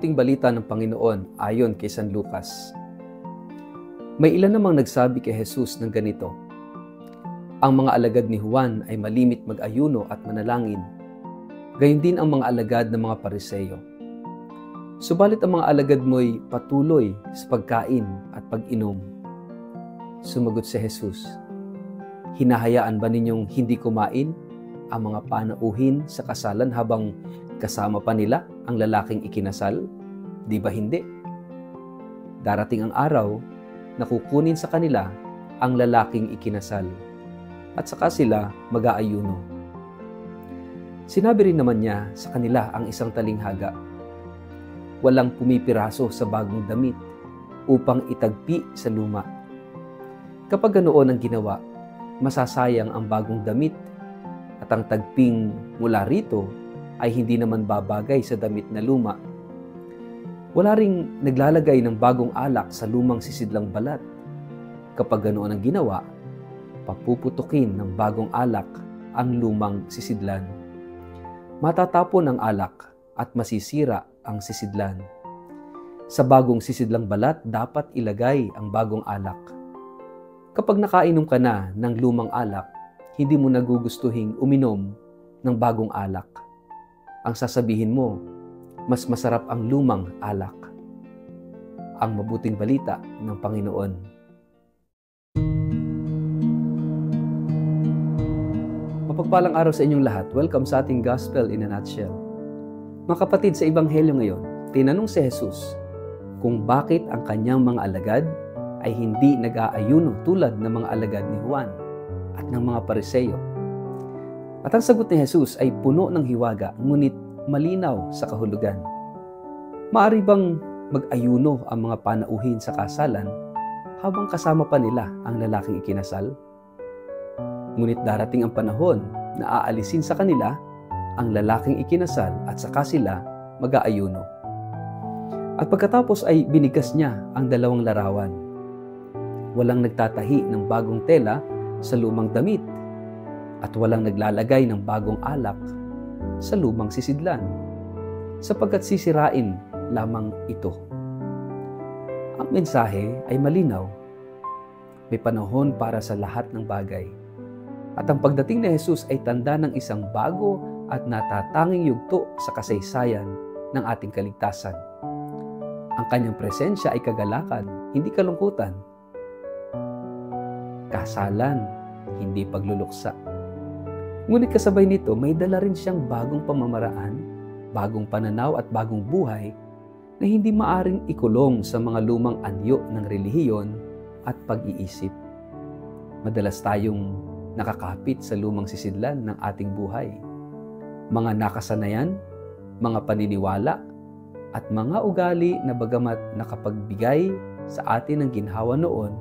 mabuting balita ng Panginoon ayon kay San Lucas. May ilan namang nagsabi kay Jesus ng ganito, "Ang mga alagad ni Juan ay malimit mag-ayuno at manalangin. Gayon din ang mga alagad ng mga Pariseo. Subalit ang mga alagad mo'y patuloy sa pagkain at pag-inom." Sumagot si Jesus, "Hinahayaan ba ninyong hindi kumain ang mga panauhin sa kasalan habang kasama pa nila ang lalaking ikinasal? Di ba hindi? Darating ang araw na kukunin sa kanila ang lalaking ikinasal at saka sila mag-aayuno." Sinabi rin naman niya sa kanila ang isang talinghaga, "Walang pumipiraso sa bagong damit upang itagpi sa luma. Kapag ganoon ang ginawa, masasayang ang bagong damit at ang tagping mula rito ay hindi naman babagay sa damit na luma. Wala ring naglalagay ng bagong alak sa lumang sisidlang balat. Kapag ganoon ang ginawa, papuputukin ng bagong alak ang lumang sisidlan. Matatapon ang alak at masisira ang sisidlan. Sa bagong sisidlang balat, dapat ilagay ang bagong alak. Kapag nakainom ka na ng lumang alak, hindi mo nagugustuhing uminom ng bagong alak. Ang sasabihin mo, mas masarap ang lumang alak." Ang mabuting balita ng Panginoon. Mapagpalang araw sa inyong lahat. Welcome sa ating Gospel in a Nutshell. Mga kapatid, sa Ebanghelyo ngayon, tinanong si Jesus kung bakit ang kanyang mga alagad ay hindi nag-aayuno tulad ng mga alagad ni Juan at ng mga Pariseo. At ang sagot ni Jesus ay puno ng hiwaga, ngunit malinaw sa kahulugan. Maaari bang mag-ayuno ang mga panauhin sa kasalan habang kasama pa nila ang lalaking ikinasal? Ngunit darating ang panahon na aalisin sa kanila ang lalaking ikinasal at saka sila mag-aayuno. At pagkatapos ay binigkas niya ang dalawang larawan. Walang nagtatahi ng bagong tela sa lumang damit at walang naglalagay ng bagong alak sa lumang sisidlan, sapagkat sisirain lamang ito. Ang mensahe ay malinaw. May panahon para sa lahat ng bagay. At ang pagdating ni Jesus ay tanda ng isang bago at natatanging yugto sa kasaysayan ng ating kaligtasan. Ang kanyang presensya ay kagalakan, hindi kalungkutan. Kasalan, hindi pagluluksa. Ngunit kasabay nito, may dala rin siyang bagong pamamaraan, bagong pananaw at bagong buhay na hindi maaring ikulong sa mga lumang anyo ng relihiyon at pag-iisip. Madalas tayong nakakapit sa lumang sisidlan ng ating buhay. Mga nakasanayan, mga paniniwala, at mga ugali na bagamat nakapagbigay sa atin ng ginhawa noon,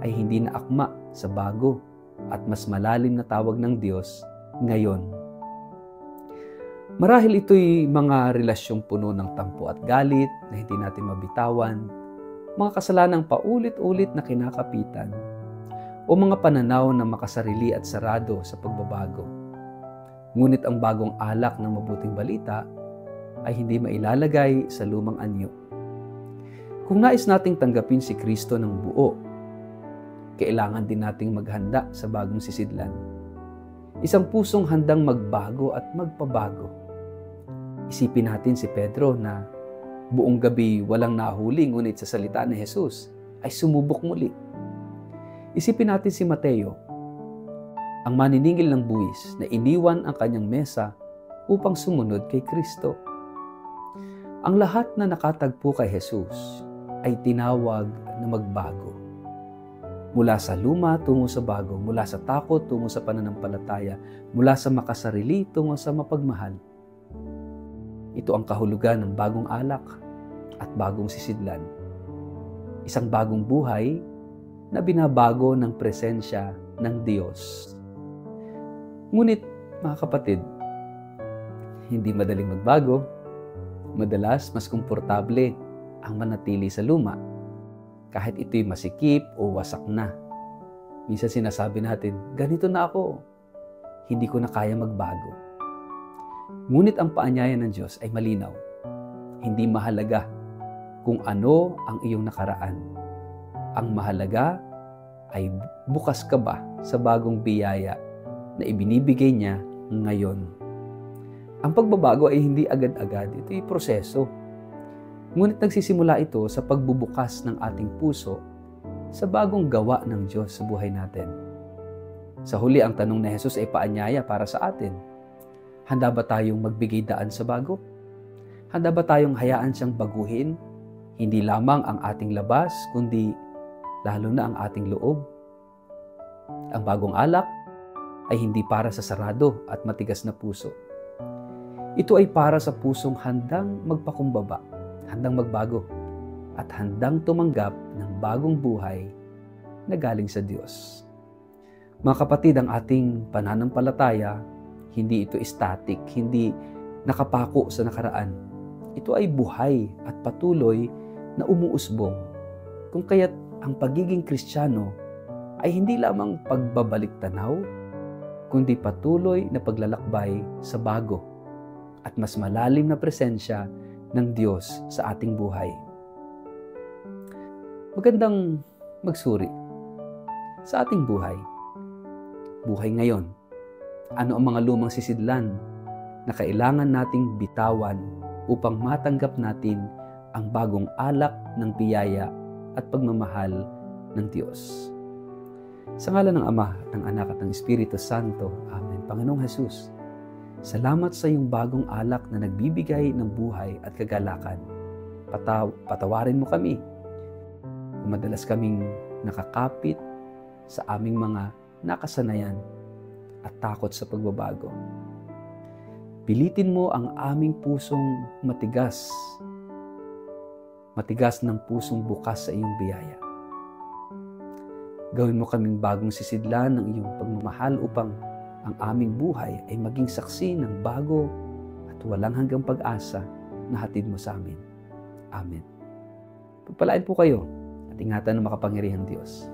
ay hindi na akma sa bago at mas malalim na tawag ng Diyos ngayon. Marahil ito'y mga relasyong puno ng tampo at galit na hindi natin mabitawan, mga kasalanang paulit-ulit na kinakapitan, o mga pananaw na makasarili at sarado sa pagbabago. Ngunit ang bagong alak ng mabuting balita ay hindi mailalagay sa lumang anyo. Kung nais nating tanggapin si Kristo ng buo, kailangan din nating maghanda sa bagong sisidlan. Isang pusong handang magbago at magpabago. Isipin natin si Pedro na buong gabi walang nahuli, ngunit sa salita ni Jesus ay sumubok muli. Isipin natin si Mateo, ang maniningil ng buwis na iniwan ang kanyang mesa upang sumunod kay Kristo. Ang lahat na nakatagpo kay Jesus ay tinawag na magbago. Mula sa luma tungo sa bago, mula sa takot tungo sa pananampalataya, mula sa makasarili tungo sa mapagmahal. Ito ang kahulugan ng bagong alak at bagong sisidlan. Isang bagong buhay na binabago ng presensya ng Diyos. Ngunit, mga kapatid, hindi madaling magbago. Madalas, mas komportable ang manatili sa luma, kahit ito'y masikip o wasak na. Minsan sinasabi natin, ganito na ako, hindi ko na kaya magbago. Ngunit ang paanyaya ng Diyos ay malinaw. Hindi mahalaga kung ano ang iyong nakaraan. Ang mahalaga ay bukas ka ba sa bagong biyaya na ibinibigay niya ngayon. Ang pagbabago ay hindi agad-agad. Ito ay proseso. Ngunit nagsisimula ito sa pagbubukas ng ating puso sa bagong gawa ng Diyos sa buhay natin. Sa huli, ang tanong ni Jesus ay paanyaya para sa atin. Handa ba tayong magbigay daan sa bago? Handa ba tayong hayaan siyang baguhin? Hindi lamang ang ating labas, kundi lalo na ang ating loob. Ang bagong alak ay hindi para sa sarado at matigas na puso. Ito ay para sa pusong handang magpakumbaba, handang magbago, at handang tumanggap ng bagong buhay na galing sa Diyos. Mga kapatid, ang ating pananampalataya, hindi ito static, hindi nakapako sa nakaraan. Ito ay buhay at patuloy na umuusbong. Kung kaya't ang pagiging Kristiyano ay hindi lamang pagbabalik tanaw, kundi patuloy na paglalakbay sa bago at mas malalim na presensya ng Diyos sa ating buhay. Magandang magsuri sa ating buhay. Buhay ngayon. Ano ang mga lumang sisidlan na kailangan nating bitawan upang matanggap natin ang bagong alak ng biyaya at pagmamahal ng Diyos. Sa ngalan ng Ama, ng Anak at ng Espiritu Santo. Amen. Panginoong Jesus, salamat sa iyong bagong alak na nagbibigay ng buhay at kagalakan. Patawarin mo kami kung madalas kaming nakakapit sa aming mga nakasanayan at takot sa pagbabago. Pilitin mo ang aming pusong matigas ng pusong bukas sa iyong biyaya. Gawin mo kaming bagong sisidlan ng iyong pagmamahal upang ang aming buhay ay maging saksi ng bago at walang hanggang pag-asa na hatid mo sa amin. Amen. Pagpalain po kayo at ingatan ng makapangyarihang Diyos,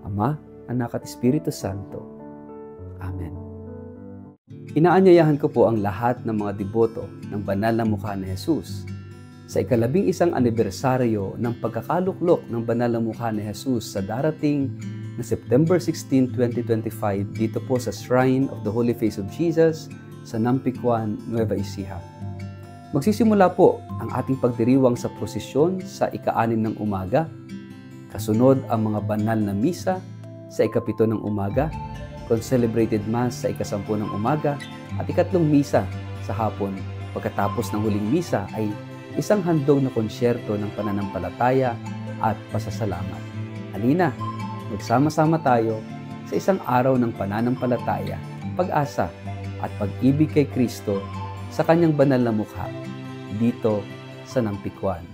Ama, Anak at Espiritu Santo. Amen. Inaanyayahan ko po ang lahat ng mga deboto ng banal na mukha ni Jesus sa ika-11 anibersaryo ng pagkakaluklok ng banal na mukha ni Jesus sa darating na September 16, 2025 dito po sa Shrine of the Holy Face of Jesus sa Nampicuan, Nueva Ecija. Magsisimula po ang ating pagdiriwang sa prosesyon sa ika-6 ng umaga. Kasunod ang mga banal na misa sa ika-7 ng umaga, concelebrated Mass sa ika-10 ng umaga, at ikatlong misa sa hapon. Pagkatapos ng huling misa ay isang handog na konsyerto ng pananampalataya at pasasalamat. Halina, magsama-sama tayo sa isang araw ng pananampalataya, pag-asa at pag-ibig kay Kristo sa kanyang banal na mukha dito sa Nampicuan.